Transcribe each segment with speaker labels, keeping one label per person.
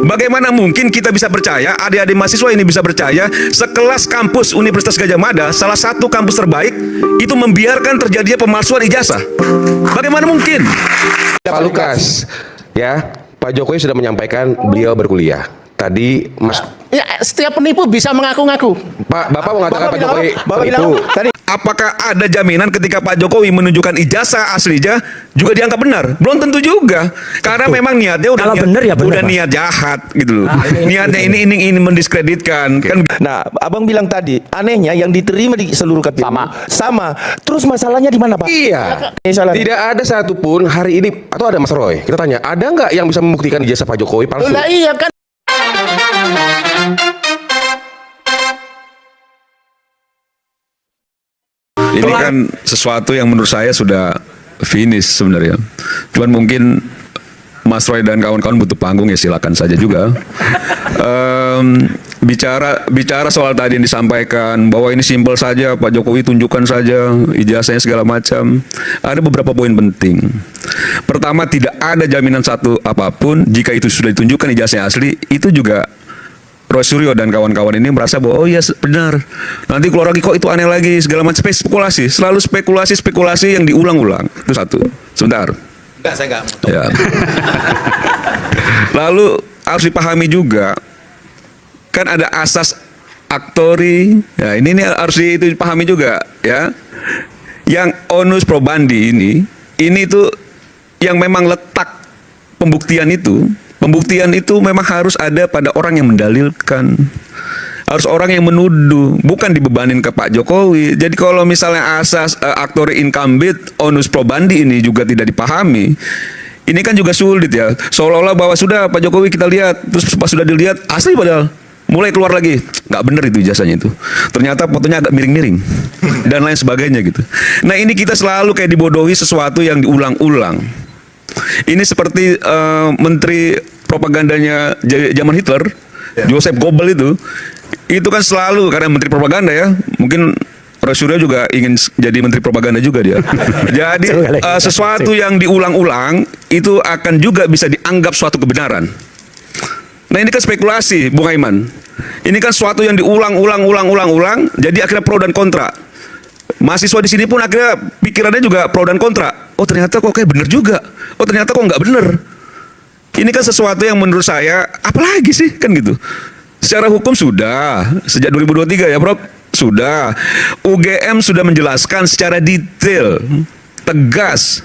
Speaker 1: Bagaimana mungkin kita bisa percaya, adik-adik mahasiswa ini bisa percaya, sekelas kampus Universitas Gadjah Mada, salah satu kampus terbaik, itu membiarkan terjadinya pemalsuan ijazah? Bagaimana mungkin?
Speaker 2: Pak Lukas, ya, Pak Jokowi sudah menyampaikan beliau berkuliah. Tadi Mas
Speaker 3: Ya, setiap penipu bisa mengaku-ngaku.
Speaker 2: Bapak mengatakan Pak Jokowi itu
Speaker 3: tadi.
Speaker 1: Apakah ada jaminan ketika Pak Jokowi menunjukkan ijazah aslinya juga dianggap benar? Belum tentu juga. Karena memang niatnya udah
Speaker 4: Kalau
Speaker 1: niat,
Speaker 4: benar ya benar,
Speaker 1: udah
Speaker 4: Pak.
Speaker 1: niat jahat gitu loh. Niatnya ini mendiskreditkan kan.
Speaker 3: Nah, abang bilang tadi, anehnya yang diterima di seluruh KPU sama. Terus masalahnya di mana, Pak?
Speaker 2: iya.
Speaker 3: Salah.
Speaker 2: Tidak ada satupun hari ini, atau ada Mas Roy, kita tanya, ada nggak yang bisa membuktikan ijazah Pak Jokowi palsu?
Speaker 3: Lah iya kan.
Speaker 1: Ini kan sesuatu yang menurut saya sudah finish sebenarnya. Cuman mungkin Mas Roy dan kawan-kawan butuh panggung, ya silakan saja juga. Bicara soal tadi yang disampaikan bahwa ini simpel saja, Pak Jokowi tunjukkan saja ijazahnya segala macam. Ada beberapa poin penting. Pertama, tidak ada jaminan satu apapun jika itu sudah ditunjukkan ijazahnya asli, itu juga Roy Suryo dan kawan-kawan ini merasa bahwa oh iya benar. Nanti keluar lagi kok itu aneh lagi, segala macam spekulasi, selalu spekulasi yang diulang-ulang. Itu satu. Sebentar.
Speaker 3: Enggak, saya enggak.
Speaker 1: Ya. Lalu harus dipahami juga kan ada asas aktori. Ya, ini harus dipahami juga ya. Yang onus probandi ini tuh yang memang letak pembuktian itu memang harus ada pada orang yang mendalilkan. Harus orang yang menuduh, bukan dibebanin ke Pak Jokowi. Jadi kalau misalnya asas aktori incumbent onus probandi ini juga tidak dipahami, ini kan juga sulit ya. Seolah-olah bahwa sudah Pak Jokowi kita lihat, terus pas sudah dilihat asli padahal mulai keluar lagi, nggak bener itu ijazahnya itu. Ternyata fotonya agak miring-miring dan lain sebagainya gitu. Nah ini kita selalu kayak dibodohi sesuatu yang diulang-ulang. Ini seperti menteri propagandanya zaman Hitler, Joseph Goebbels itu kan selalu, karena menteri propaganda ya, mungkin Roy Suryo juga ingin jadi menteri propaganda juga dia. Jadi sesuatu yang diulang-ulang itu akan juga bisa dianggap suatu kebenaran. Nah ini kan spekulasi, Bung Aiman. Ini kan sesuatu yang diulang-ulang, jadi akhirnya pro dan kontra. Mahasiswa di sini pun akhirnya pikirannya juga pro dan kontra. Oh ternyata kok kayak bener juga. Oh ternyata kok nggak bener. Ini kan sesuatu yang menurut saya, apalagi sih kan gitu. Secara hukum sudah, sejak 2023 ya Prof, sudah. UGM sudah menjelaskan secara detail, tegas,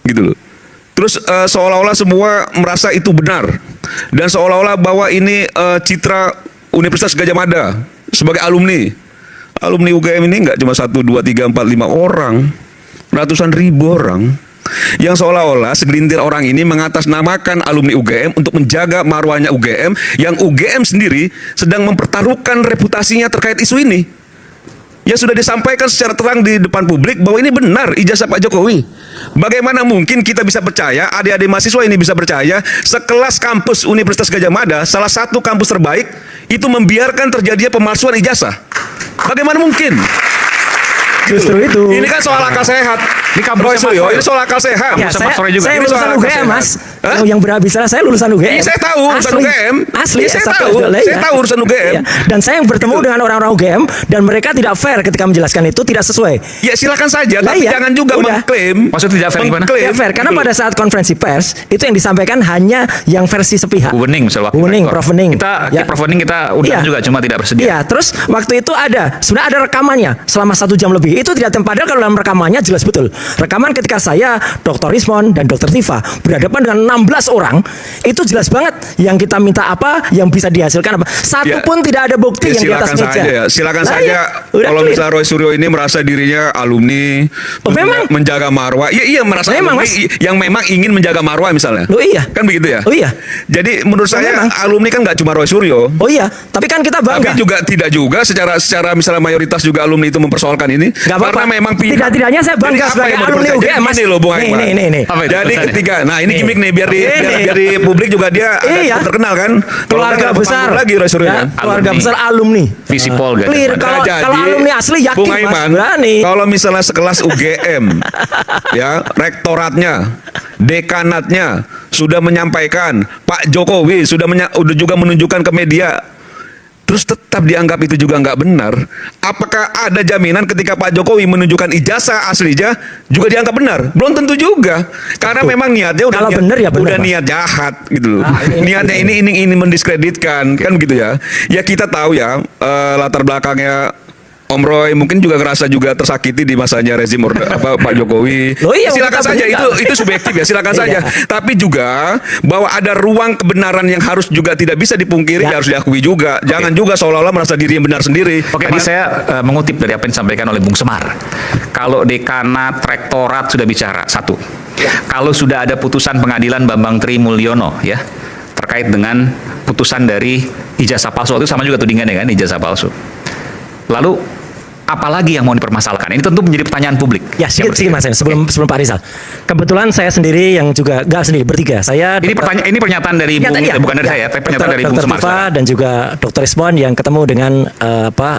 Speaker 1: gitu loh. Terus seolah-olah semua merasa itu benar. Dan seolah-olah bahwa ini citra Universitas Gadjah Mada sebagai alumni. Alumni UGM ini nggak cuma 1, 2, 3, 4, 5 orang, ratusan ribu orang. Yang seolah-olah segelintir orang ini mengatasnamakan alumni UGM untuk menjaga marwahnya UGM, yang UGM sendiri sedang mempertaruhkan reputasinya terkait isu ini. Ya sudah disampaikan secara terang di depan publik bahwa ini benar ijazah Pak Jokowi. Bagaimana mungkin kita bisa percaya, adik-adik mahasiswa ini bisa percaya, sekelas kampus Universitas Gadjah Mada, salah satu kampus terbaik, itu membiarkan terjadinya pemalsuan ijazah? Bagaimana mungkin?
Speaker 4: Justru itu.
Speaker 1: Ini kan soal akal sehat.
Speaker 5: Ini kampusnya
Speaker 1: Roy Suryo,
Speaker 5: Mas Roy.
Speaker 1: ini soal akal sehat.
Speaker 4: Ya, saya
Speaker 1: Ini
Speaker 4: lulusan
Speaker 1: soal akal
Speaker 4: UGM, Mas.
Speaker 1: sehat. Hah?
Speaker 4: Yang berbicara saya lulusan UGM.
Speaker 1: Iya, saya tahu urusan
Speaker 4: Asli.
Speaker 1: UGM.
Speaker 4: Asli,
Speaker 1: Iya, saya
Speaker 4: satu
Speaker 1: tahu.
Speaker 4: adalah,
Speaker 1: Saya
Speaker 4: ya.
Speaker 1: tahu urusan UGM.
Speaker 4: Iya. Dan saya yang bertemu dengan orang-orang UGM dan mereka tidak fair ketika menjelaskan itu, tidak sesuai.
Speaker 1: Ya silakan saja,
Speaker 4: Lah,
Speaker 1: tapi
Speaker 4: iya.
Speaker 1: jangan juga
Speaker 4: Udah.
Speaker 1: mengklaim.
Speaker 5: Maksudnya tidak fair gimana?
Speaker 1: Mengklaim.
Speaker 4: Tidak fair, karena
Speaker 1: Gitu.
Speaker 4: pada saat konferensi pers itu yang disampaikan hanya yang versi sepihak.
Speaker 5: Bu Wening misalnya.
Speaker 4: Bu Wening, Prof Wening.
Speaker 5: Kita
Speaker 4: Ya.
Speaker 5: Prof Wening kita undang
Speaker 4: Iya.
Speaker 5: juga, cuma tidak bersedia.
Speaker 4: Iya, terus waktu itu sebenarnya ada rekamannya selama 1 jam lebih. Itu tidak padahal kalau dalam rekamannya jelas betul. Rekaman ketika saya, Dr. Rismon dan Dr. Tifa berhadapan dengan 16 orang, itu jelas banget yang kita minta apa, yang bisa dihasilkan apa. Satu
Speaker 1: Ya.
Speaker 4: pun tidak ada bukti yang di atas
Speaker 1: Silakan
Speaker 4: meja.
Speaker 1: saja ya. Silakan
Speaker 4: Lah,
Speaker 1: saja.
Speaker 4: iya. Udah
Speaker 1: Kalau
Speaker 4: clear.
Speaker 1: misalnya Roy Suryo ini merasa dirinya alumni,
Speaker 4: Oh,
Speaker 1: terus
Speaker 4: memang?
Speaker 1: menjaga marwah. Iya merasa
Speaker 4: Memang,
Speaker 1: alumni
Speaker 4: Mas.
Speaker 1: yang memang ingin menjaga marwah misalnya.
Speaker 4: Loh, iya.
Speaker 1: Kan begitu ya?
Speaker 4: Oh, iya.
Speaker 1: Jadi menurut saya
Speaker 4: memang.
Speaker 1: alumni kan nggak cuma Roy Suryo.
Speaker 4: Oh iya, tapi kan kita bangga.
Speaker 1: Tapi juga tidak juga secara misalnya mayoritas juga alumni itu mempersoalkan ini.
Speaker 4: Nggak apa-apa.
Speaker 1: Karena memang pihak.
Speaker 4: Tidak-tidaknya saya bangga
Speaker 1: Jadi apa
Speaker 4: sebagai
Speaker 1: yang mau
Speaker 4: alumni
Speaker 1: dipercaya?
Speaker 4: UGM, Mas.
Speaker 1: Jadi gini loh, Bung Aiman.
Speaker 4: Nih.
Speaker 5: Apa itu
Speaker 1: Jadi
Speaker 5: tulisannya?
Speaker 1: ketika, nah ini
Speaker 4: Nih.
Speaker 1: gimmick nih biar di publik juga dia
Speaker 4: Iya.
Speaker 1: agak terkenal kan. Kalau
Speaker 4: Keluarga
Speaker 1: nggak
Speaker 4: besar
Speaker 1: lagi Roy Suryo
Speaker 4: Ya,
Speaker 1: kan.
Speaker 4: keluarga
Speaker 5: Alumni.
Speaker 4: besar alumni.
Speaker 5: Visipol Gadjah
Speaker 4: Clear.
Speaker 5: Mada.
Speaker 4: Kalau
Speaker 1: Nah,
Speaker 4: kalau
Speaker 1: jadi,
Speaker 4: alumni asli yakin,
Speaker 1: Bung
Speaker 4: Mas,
Speaker 1: Aiman,
Speaker 4: berani.
Speaker 1: kalau misalnya sekelas UGM, ya rektoratnya, dekanatnya sudah menyampaikan, Pak Jokowi sudah juga menunjukkan ke media, terus tetap dianggap itu juga nggak benar. Apakah ada jaminan ketika Pak Jokowi menunjukkan ijazah aslinya juga dianggap benar? Belum tentu juga, karena memang niatnya udah
Speaker 4: Kalau benar ya benar,
Speaker 1: udah
Speaker 4: Mas.
Speaker 1: niat jahat gitu loh.
Speaker 4: Nah,
Speaker 1: Niatnya ini mendiskreditkan kan gitu ya. Ya kita tahu ya latar belakangnya Om Roy mungkin juga ngerasa juga tersakiti di masanya rezim Pak Jokowi.
Speaker 4: Loh iya,
Speaker 1: Silakan
Speaker 4: kita
Speaker 1: saja,
Speaker 4: berita.
Speaker 1: itu subjektif ya, silakan
Speaker 4: Iya.
Speaker 1: saja. Tapi juga bahwa ada ruang kebenaran yang harus juga tidak bisa dipungkiri,
Speaker 4: Ya.
Speaker 1: harus diakui juga. Jangan juga seolah-olah merasa diri yang benar sendiri.
Speaker 5: Oke, tadi saya mengutip dari apa yang disampaikan oleh Bung Semar. Kalau dekanat, rektorat sudah bicara, satu. Kalau sudah ada putusan pengadilan Bambang Tri Mulyono ya terkait dengan putusan dari ijazah palsu, itu sama juga tudingannya kan, ijazah palsu. Lalu apalagi yang mau dipermasalahkan? Ini tentu menjadi pertanyaan publik.
Speaker 4: Ya, sedikit Mas, sebelum Pak Rizal. Kebetulan saya sendiri yang juga nggak sendiri, bertiga. Saya
Speaker 5: Ini pernyataan dari Bung,
Speaker 4: Pernyataan, iya.
Speaker 5: bukan dari saya, tapi pernyataan dari Bung
Speaker 4: Dr.
Speaker 5: Semar.
Speaker 4: Tifa dan juga Dr. Ismon yang ketemu dengan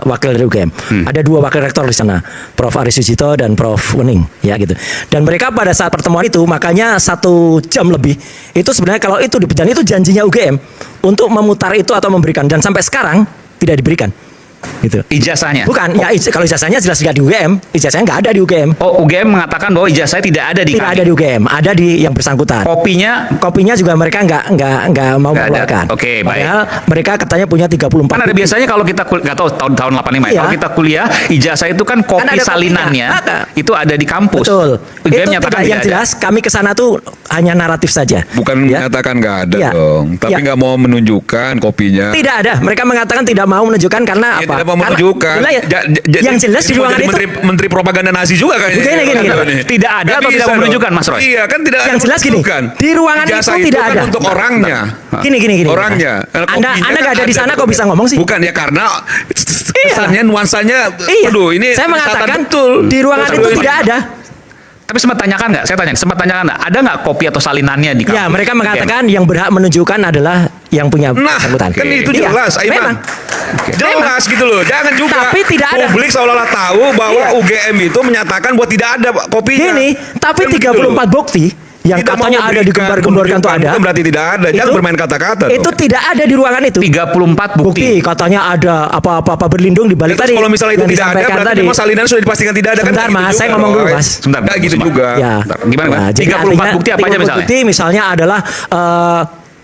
Speaker 4: wakil dari UGM. Ada dua wakil rektor di sana, Prof. Aris Sujito dan Prof. Wening, ya gitu. Dan mereka pada saat pertemuan itu, makanya 1 jam lebih, itu sebenarnya kalau itu dan itu janjinya UGM untuk memutar itu atau memberikan, dan sampai sekarang tidak diberikan. Gitu.
Speaker 5: Ijazahnya?
Speaker 4: Bukan, ya kalau ijazahnya jelas tidak di UGM, ijazahnya nggak ada di UGM.
Speaker 5: Oh, UGM mengatakan bahwa ijazahnya tidak ada di
Speaker 4: Tidak
Speaker 5: kami.
Speaker 4: ada di UGM, ada di yang bersangkutan.
Speaker 5: Kopinya
Speaker 4: juga mereka nggak mau
Speaker 5: Nggak ada.
Speaker 4: mengeluarkan.
Speaker 5: Oke, baik.
Speaker 4: Padahal mereka katanya punya 34.
Speaker 5: kan ada
Speaker 4: buku.
Speaker 5: biasanya kalau kita nggak tahu tahun 85 ya.
Speaker 4: Iya.
Speaker 5: Kalau kita kuliah, ijazah itu kan kopi
Speaker 4: Kan ada
Speaker 5: salinannya
Speaker 4: kopinya. Ada.
Speaker 5: itu ada di kampus.
Speaker 4: Betul.
Speaker 5: UGM
Speaker 4: Itu
Speaker 5: nyatakan
Speaker 4: tidak, yang
Speaker 5: tidak ada.
Speaker 4: jelas kami ke sana tuh hanya naratif saja.
Speaker 1: Bukan
Speaker 4: Ya.
Speaker 1: menyatakan nggak ada
Speaker 4: Ya.
Speaker 1: dong, tapi
Speaker 4: Ya.
Speaker 1: nggak mau menunjukkan kopinya.
Speaker 4: Tidak ada. Mereka mengatakan tidak mau menunjukkan karena
Speaker 1: Ya,
Speaker 4: apa?
Speaker 1: tidak mau
Speaker 4: Karena-
Speaker 1: menunjukkan.
Speaker 4: yang jelas di
Speaker 1: Jadi mau
Speaker 4: ruangan
Speaker 1: jadi
Speaker 4: itu
Speaker 1: menteri propaganda Nazi juga kayaknya.
Speaker 4: Gini.
Speaker 5: Tidak ada
Speaker 1: Nggak
Speaker 5: atau tidak
Speaker 1: bisa
Speaker 5: mau
Speaker 1: dong.
Speaker 5: menunjukkan, Mas Roy?
Speaker 1: Iya kan tidak
Speaker 4: Yang
Speaker 1: ada
Speaker 4: jelas gini,
Speaker 1: menunjukkan.
Speaker 4: di ruangan
Speaker 1: Ijazah
Speaker 4: itu tidak
Speaker 1: kan
Speaker 4: ada.
Speaker 1: untuk orangnya.
Speaker 4: Gini.
Speaker 1: Orangnya.
Speaker 4: Anda
Speaker 1: Kopinya
Speaker 4: nggak
Speaker 1: kan
Speaker 4: ada di sana kok bisa ngomong sih?
Speaker 1: Bukan ya karena kesannya nuansanya.
Speaker 4: Iya.
Speaker 1: Aduh, ini
Speaker 4: saya
Speaker 1: kesalahan
Speaker 4: mengatakan
Speaker 1: betul.
Speaker 4: di ruangan itu
Speaker 1: Betul.
Speaker 4: tidak ada.
Speaker 5: Tapi sempat tanyakan nggak? Saya tanya, sempat tanyakan nggak? Ada nggak kopi atau salinannya di kampus?
Speaker 4: Ya, mereka mengatakan yang berhak menunjukkan adalah yang punya
Speaker 1: Nah,
Speaker 4: bersangkutan.
Speaker 1: kan itu
Speaker 4: Iya,
Speaker 1: jelas, Aiman.
Speaker 4: memang.
Speaker 1: Jelas gitu loh. Jangan juga
Speaker 4: Tapi tidak ada.
Speaker 1: publik seolah-olah tahu bahwa
Speaker 4: Iya.
Speaker 1: UGM itu menyatakan bahwa tidak ada kopinya.
Speaker 4: Gini, tapi
Speaker 1: Kan begitu
Speaker 4: 34
Speaker 1: loh.
Speaker 4: bukti yang
Speaker 1: Tidak
Speaker 4: katanya
Speaker 1: mau
Speaker 4: ada
Speaker 1: memberikan,
Speaker 4: digembar-gemborkan tuh ada.
Speaker 1: bukan berarti tidak ada. Jangan bermain kata-kata.
Speaker 4: Itu
Speaker 1: dong.
Speaker 4: tidak ada di ruangan itu.
Speaker 5: 34
Speaker 4: Bukti
Speaker 5: bukti.
Speaker 4: katanya ada apa-apa berlindung di balik
Speaker 1: Terus
Speaker 4: tadi.
Speaker 1: kalau misalnya itu
Speaker 4: yang
Speaker 1: tidak ada,
Speaker 4: disampaikan
Speaker 1: berarti
Speaker 4: tadi.
Speaker 1: memang salinan sudah dipastikan tidak ada.
Speaker 4: Sebentar,
Speaker 1: kan
Speaker 4: Mas,
Speaker 1: gitu
Speaker 4: saya
Speaker 1: juga,
Speaker 4: ngomong dulu,
Speaker 1: Roy.
Speaker 4: Mas.
Speaker 5: Sebentar,
Speaker 1: Nggak gitu
Speaker 5: Mas.
Speaker 1: juga.
Speaker 4: Ya.
Speaker 5: Bentar, gimana, Mas?
Speaker 4: jadi
Speaker 5: 34
Speaker 4: artinya
Speaker 5: bukti apa aja
Speaker 4: 34
Speaker 5: misalnya?
Speaker 4: Bukti misalnya adalah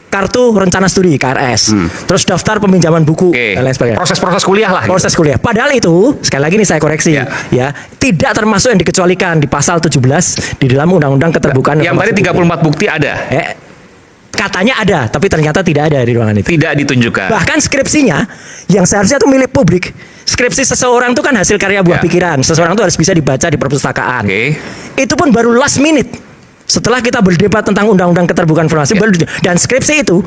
Speaker 4: kartu rencana studi KRS. Terus daftar peminjaman buku
Speaker 5: Oke.
Speaker 4: dan lain sebagainya.
Speaker 5: Proses-proses kuliah lah.
Speaker 4: Proses kuliah. Padahal itu, sekali lagi nih saya koreksi, ya, tidak termasuk yang dikecualikan di pasal 17 di dalam Undang-Undang Keterbukaan
Speaker 5: Yang tadi
Speaker 4: Informasi
Speaker 5: 34 bukti ada.
Speaker 4: katanya ada, tapi ternyata tidak ada di ruangan itu.
Speaker 5: Tidak ditunjukkan.
Speaker 4: Bahkan skripsinya yang seharusnya itu milik publik. Skripsi seseorang itu kan hasil karya buah
Speaker 5: Ya.
Speaker 4: pikiran. Seseorang itu harus bisa dibaca di perpustakaan.
Speaker 5: Oke.
Speaker 4: Itu pun baru last minute. Setelah kita berdebat tentang Undang-Undang Keterbukaan Informasi, dan skripsi itu,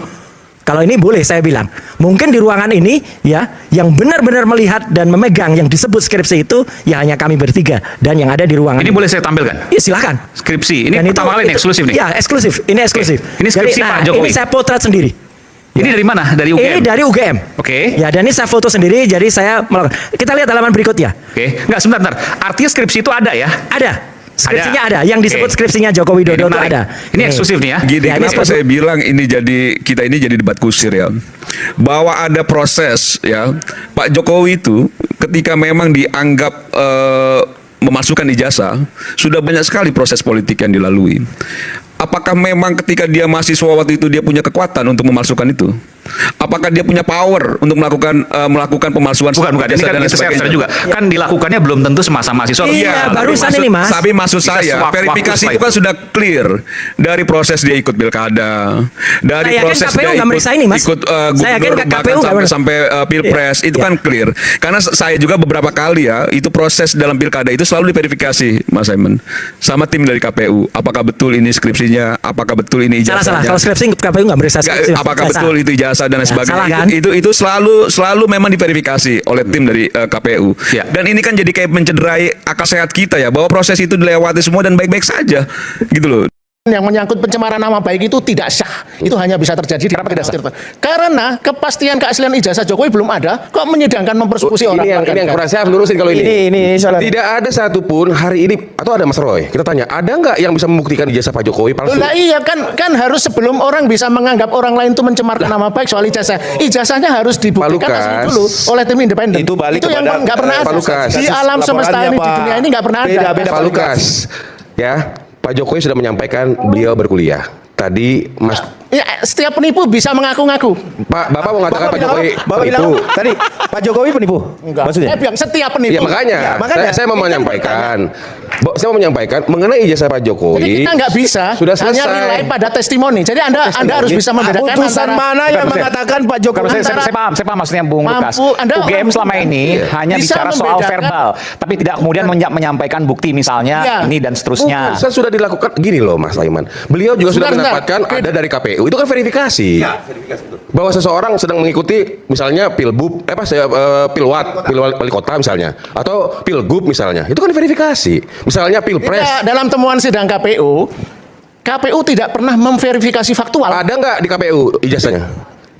Speaker 4: kalau ini boleh saya bilang, mungkin di ruangan ini ya, yang benar-benar melihat dan memegang yang disebut skripsi itu ya hanya kami bertiga dan yang ada di ruangan.
Speaker 5: Ini boleh saya tampilkan?
Speaker 4: Ya, silakan.
Speaker 5: Skripsi. Ini
Speaker 4: Dan
Speaker 5: pertama kali ini eksklusif nih.
Speaker 4: Ya, eksklusif. Ini eksklusif.
Speaker 5: Ini skripsi
Speaker 4: Jadi,
Speaker 5: Pak Jokowi.
Speaker 4: Ini saya potret sendiri.
Speaker 5: Ini dari mana? Dari UGM?
Speaker 4: Ini dari UGM.
Speaker 5: Oke.
Speaker 4: Ya, dan ini saya foto sendiri, jadi saya melakukan. Kita lihat halaman berikutnya.
Speaker 5: Oke. Enggak, sebentar. Artinya skripsi itu ada ya?
Speaker 4: Ada. Skripsinya ada. Yang disebut
Speaker 5: Oke.
Speaker 4: skripsinya Joko Widodo itu
Speaker 5: menarik.
Speaker 4: ada.
Speaker 5: Ini eksklusif nih ya.
Speaker 1: Gini,
Speaker 4: Ya, ini
Speaker 1: kenapa
Speaker 4: eksklusif.
Speaker 1: saya bilang ini kita ini jadi debat kusir ya. Bahwa ada proses ya. Pak Jokowi itu ketika memang dianggap memasukkan ijazah, sudah banyak sekali proses politik yang dilalui. Apakah memang ketika dia mahasiswa waktu itu dia punya kekuatan untuk memasukkan itu? Apakah dia punya power untuk melakukan pemalsuan?
Speaker 5: Bukan. Ini
Speaker 1: ijazah
Speaker 5: kan
Speaker 1: dan lain
Speaker 5: itu saya
Speaker 1: sebagainya?
Speaker 5: juga. Kan dilakukannya belum tentu semasa mahasiswa.
Speaker 4: Iya,
Speaker 5: Tapi
Speaker 4: barusan
Speaker 5: maksud-
Speaker 4: ini, Mas.
Speaker 1: Tapi maksud
Speaker 5: Bisa
Speaker 1: saya,
Speaker 5: sewaktu-waktu
Speaker 1: verifikasi
Speaker 5: setelah
Speaker 1: itu kan sudah clear dari proses dia ikut pilkada, dari
Speaker 4: Saya yakin
Speaker 1: proses
Speaker 4: KPU
Speaker 1: dia
Speaker 4: nggak meriksa ini, Mas.
Speaker 1: ikut
Speaker 4: Saya yakin
Speaker 1: gubernur
Speaker 4: KPU
Speaker 1: bahkan
Speaker 4: nggak meriksa.
Speaker 1: sampai pilpres itu
Speaker 4: Iya.
Speaker 1: kan clear. Karena saya juga beberapa kali ya itu proses dalam pilkada itu selalu diverifikasi, Mas Simon, sama tim dari KPU. Apakah betul ini skripsinya? Apakah betul ini
Speaker 4: Salah.
Speaker 1: ijazahnya?
Speaker 4: Kalau skripsi KPU nggak meriksa skripsi.
Speaker 1: Apakah
Speaker 4: Salah.
Speaker 1: betul itu ijazah dan lain
Speaker 4: Ya,
Speaker 1: sebagainya?
Speaker 4: salah, kan?
Speaker 1: Itu selalu memang diverifikasi oleh tim dari KPU.
Speaker 5: Ya.
Speaker 1: Dan ini kan jadi kayak mencederai akal sehat kita ya, bahwa proses itu dilewati semua dan baik-baik saja, gitu loh.
Speaker 6: yang menyangkut pencemaran nama baik itu tidak sah. Itu hanya bisa terjadi di karena kepastian keaslian ijazah Jokowi belum ada, kok menyidangkan mempersekusi orang.
Speaker 2: Ini yang kurang saya lurusin kalau ini.
Speaker 3: Ini salah.
Speaker 2: Tidak ada satupun hari ini atau ada Mas Roy. Kita tanya, ada nggak yang bisa membuktikan ijazah Pak Jokowi palsu?
Speaker 6: Lah iya kan harus sebelum orang bisa menganggap orang lain itu mencemarkan nama baik soal ijazah. Ijazahnya harus dibuktikan asli dulu oleh tim independen.
Speaker 3: Itu balik
Speaker 6: yang
Speaker 3: kepada,
Speaker 6: nggak pernah ada.
Speaker 2: Pak Lukas.
Speaker 6: Di alam semesta ini di dunia ini nggak pernah ada.
Speaker 2: Pak Lukas, ya Pak Jokowi sudah menyampaikan beliau berkuliah. Tadi Mas
Speaker 6: Ya, setiap penipu bisa mengaku-ngaku.
Speaker 2: Pak, Bapak mengatakan Pak Jokowi
Speaker 3: Bapak bilang
Speaker 2: penipu.
Speaker 3: tadi Pak Jokowi penipu. Maksudnya?
Speaker 6: Saya bilang setiap penipu.
Speaker 2: Ya makanya, saya mau menyampaikan. Saya mau menyampaikan mengenai ijazah Pak
Speaker 6: Jadi
Speaker 2: Jokowi.
Speaker 6: kita nggak bisa
Speaker 2: Sudah
Speaker 6: hanya
Speaker 2: selesai.
Speaker 6: rely pada testimoni. Jadi Anda harus bisa membedakan
Speaker 3: Putusan
Speaker 6: antara
Speaker 3: mana yang mengatakan Pak Jokowi?
Speaker 5: Kalau saya paham maksudnya Bung Lukas.
Speaker 6: Anda
Speaker 5: UGM selama ini hanya
Speaker 6: bisa
Speaker 5: bicara soal
Speaker 6: membedakan.
Speaker 5: verbal, tapi tidak kemudian menyampaikan bukti misalnya
Speaker 6: Ya.
Speaker 5: ini dan seterusnya.
Speaker 2: Saya sudah dilakukan gini loh Mas Laiman. Beliau juga sudah
Speaker 6: Sebentar.
Speaker 2: mendapatkan ada dari KPU. Itu kan verifikasi. Bahwa seseorang sedang mengikuti misalnya pilbub, pilwat, wali kota misalnya, atau pilgub misalnya. Itu kan verifikasi. Misalnya pilpres.
Speaker 6: Tidak, dalam temuan sidang KPU tidak pernah memverifikasi faktual.
Speaker 2: Ada nggak di KPU ijazahnya?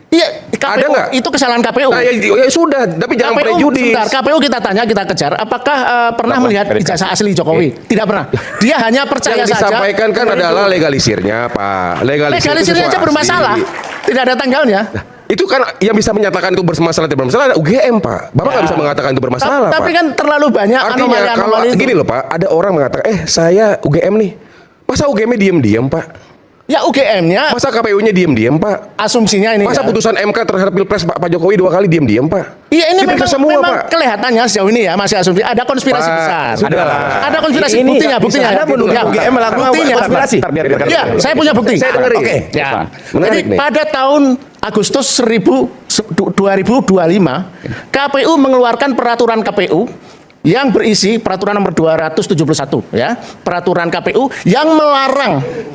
Speaker 6: Iya,
Speaker 2: Ada
Speaker 6: KPU
Speaker 2: nggak?
Speaker 6: itu kesalahan KPU.
Speaker 2: Nah, ya sudah, tapi jangan prejudis.
Speaker 6: Sebentar, KPU kita tanya, kita kejar. Apakah pernah melihat ijazah asli Jokowi? Tidak pernah. Dia hanya percaya
Speaker 2: Yang
Speaker 6: saja.
Speaker 2: disampaikan kan adalah legalisirnya, Pak.
Speaker 6: Legalisirnya aja bermasalah. Tidak ada tanggalnya.
Speaker 2: Itu kan yang bisa menyatakan itu bermasalah tidak bermasalah ada UGM, Pak. Bapak nggak bisa mengatakan itu bermasalah,
Speaker 6: Tapi
Speaker 2: Pak.
Speaker 6: kan terlalu banyak
Speaker 2: Artinya kalau
Speaker 6: anomali-anomali itu.
Speaker 2: gini loh, Pak, ada orang mengatakan, saya UGM nih. Masa UGM-nya diem-diem, Pak?
Speaker 6: Ya UGM-nya
Speaker 2: Masa KPU-nya diem-diem, Pak?
Speaker 6: asumsinya ini.
Speaker 2: Masa
Speaker 6: ya.
Speaker 2: putusan MK terhadap Pilpres Pak Jokowi 2 kali diem-diem, Pak?
Speaker 6: Iya ini
Speaker 2: Diperiksa
Speaker 6: memang,
Speaker 2: semua,
Speaker 6: memang
Speaker 2: Pak.
Speaker 6: kelihatannya sejauh ini ya masih asumsi. Ada konspirasi
Speaker 2: Pak,
Speaker 6: besar.
Speaker 2: sudahlah.
Speaker 6: Ada konspirasi.
Speaker 3: Ini
Speaker 6: Buktinya.
Speaker 3: Anda menuduh
Speaker 6: Ya,
Speaker 3: UGM melakukan
Speaker 6: buktinya.
Speaker 3: konspirasi.
Speaker 5: Biar-
Speaker 6: Ya, saya punya bukti.
Speaker 2: Saya dengerin.
Speaker 6: Oke. Ya.
Speaker 2: Menarik
Speaker 6: Jadi
Speaker 2: nih.
Speaker 6: pada tahun Agustus 2025, KPU mengeluarkan peraturan KPU yang berisi peraturan nomor 271 ya. Peraturan KPU yang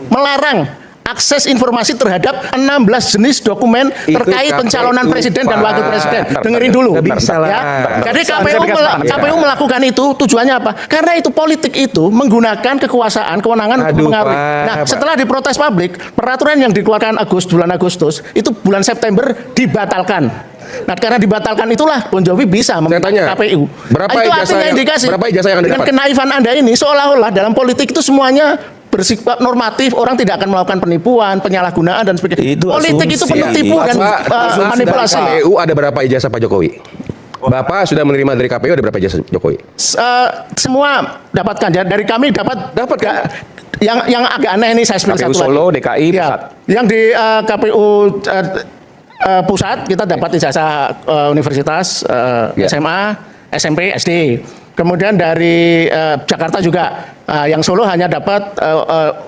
Speaker 6: melarang akses informasi terhadap 16 jenis dokumen
Speaker 2: Itu
Speaker 6: terkait pencalonan
Speaker 2: KPU,
Speaker 6: presiden dan
Speaker 2: Pak.
Speaker 6: wakil presiden.
Speaker 5: Bentar,
Speaker 6: Dengerin dulu.
Speaker 2: Nggak bisa lah.
Speaker 6: Ya. Jadi
Speaker 5: Saya berikan
Speaker 6: KPU melakukan itu tujuannya apa? Karena itu politik itu menggunakan kekuasaan, kewenangan untuk
Speaker 2: Aduh,
Speaker 6: mengaruhi.
Speaker 2: Pak,
Speaker 6: Nah,
Speaker 2: Pak.
Speaker 6: setelah diprotes publik, peraturan yang dikeluarkan bulan Agustus itu bulan September dibatalkan. Nah, karena dibatalkan itulah Bon Jovi bisa
Speaker 2: Saya tanya,
Speaker 6: KPU.
Speaker 2: berapa
Speaker 6: Itu
Speaker 2: ijazah
Speaker 6: artinya
Speaker 2: yang-
Speaker 6: indikasi.
Speaker 2: berapa ijazah yang Anda
Speaker 6: Dengan
Speaker 2: dapat?
Speaker 6: kenaifan Anda ini seolah-olah dalam politik itu semuanya bersifat normatif, orang tidak akan melakukan penipuan, penyalahgunaan dan sebagainya.
Speaker 3: Itu
Speaker 6: Politik itu
Speaker 3: asumsi.
Speaker 6: penuh tipu dan
Speaker 2: Pak,
Speaker 6: manipulasi.
Speaker 2: dari KPU ada berapa ijazah Pak Jokowi? Bapak sudah menerima dari KPU ada berapa ijazah Jokowi?
Speaker 6: Semua dapatkan ya. Dari kami dapat
Speaker 2: kan?
Speaker 6: yang agak aneh ini saya spill
Speaker 5: KPU
Speaker 6: satu
Speaker 5: Solo,
Speaker 6: lagi.
Speaker 5: DKI,
Speaker 6: Ya,
Speaker 5: pusat.
Speaker 6: yang di KPU pusat kita dapat ijazah universitas,
Speaker 5: Ya.
Speaker 6: SMA, SMP, SD. Kemudian dari Jakarta juga yang Solo hanya dapat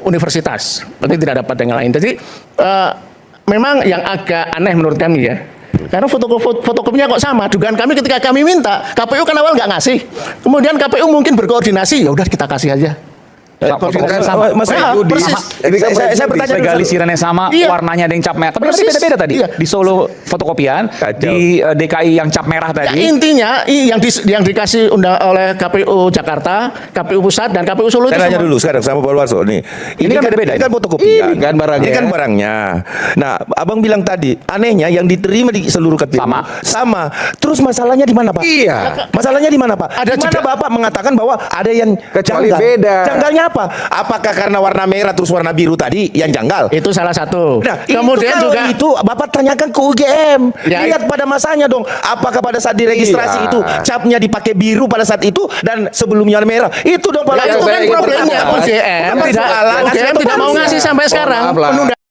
Speaker 6: universitas, berarti tidak dapat yang lain. Jadi memang yang agak aneh menurut kami ya. Karena fotokopinya kok sama. Dugaan kami ketika kami minta, KPU kan awal nggak ngasih. Kemudian KPU mungkin berkoordinasi, ya udah kita kasih aja.
Speaker 2: Bukan
Speaker 5: sama.
Speaker 2: prejudis.
Speaker 6: persis.
Speaker 2: Ini kan
Speaker 3: Saya bertanya dulu.
Speaker 5: Legalisirannya sama,
Speaker 6: Iya.
Speaker 5: warnanya ada yang cap merah. Tapi
Speaker 6: Persis.
Speaker 5: beda-beda tadi.
Speaker 6: Iya.
Speaker 5: Di Solo fotokopian,
Speaker 2: Kacau.
Speaker 5: di DKI yang cap merah
Speaker 6: Ya,
Speaker 5: tadi.
Speaker 6: intinya yang dikasih oleh KPU Jakarta, KPU Pusat dan KPU Solo itu
Speaker 3: Saya nanya
Speaker 6: sama.
Speaker 3: dulu sekarang sama Pak Warso nih.
Speaker 5: Ini kan beda-beda.
Speaker 3: Ini kan fotokopian.
Speaker 2: Ini kan barangnya.
Speaker 3: Ini kan barangnya. Nah, Abang bilang tadi, anehnya yang diterima di seluruh KPU sama. Terus masalahnya di mana, Pak?
Speaker 2: Iya.
Speaker 3: Masalahnya di mana, Pak?
Speaker 6: Ada
Speaker 3: Di mana
Speaker 6: jeda.
Speaker 3: Bapak mengatakan bahwa ada yang
Speaker 2: Kecuali
Speaker 3: janggal?
Speaker 2: beda.
Speaker 3: Janggalnya apa? Apakah karena warna merah terus warna biru tadi yang janggal?
Speaker 6: Itu salah satu.
Speaker 3: Nah,
Speaker 6: Kemudian
Speaker 3: itu,
Speaker 6: juga
Speaker 3: itu Bapak tanyakan ke UGM.
Speaker 6: Ya,
Speaker 3: Lihat pada masanya dong. Apakah pada saat diregistrasi
Speaker 2: Iya.
Speaker 3: itu capnya dipakai biru pada saat itu dan sebelumnya merah? Itu dong Pak.
Speaker 6: Nah, itu
Speaker 2: Yang
Speaker 6: kan
Speaker 2: saya ingin
Speaker 6: problemnya
Speaker 2: bertanya,
Speaker 6: UGM
Speaker 3: bukan
Speaker 6: tidak
Speaker 3: persoalan
Speaker 6: UGM
Speaker 3: hasil
Speaker 6: tidak mau
Speaker 3: otopsi.
Speaker 6: ngasih sampai sekarang.
Speaker 2: Maaf lah.
Speaker 6: Penundaan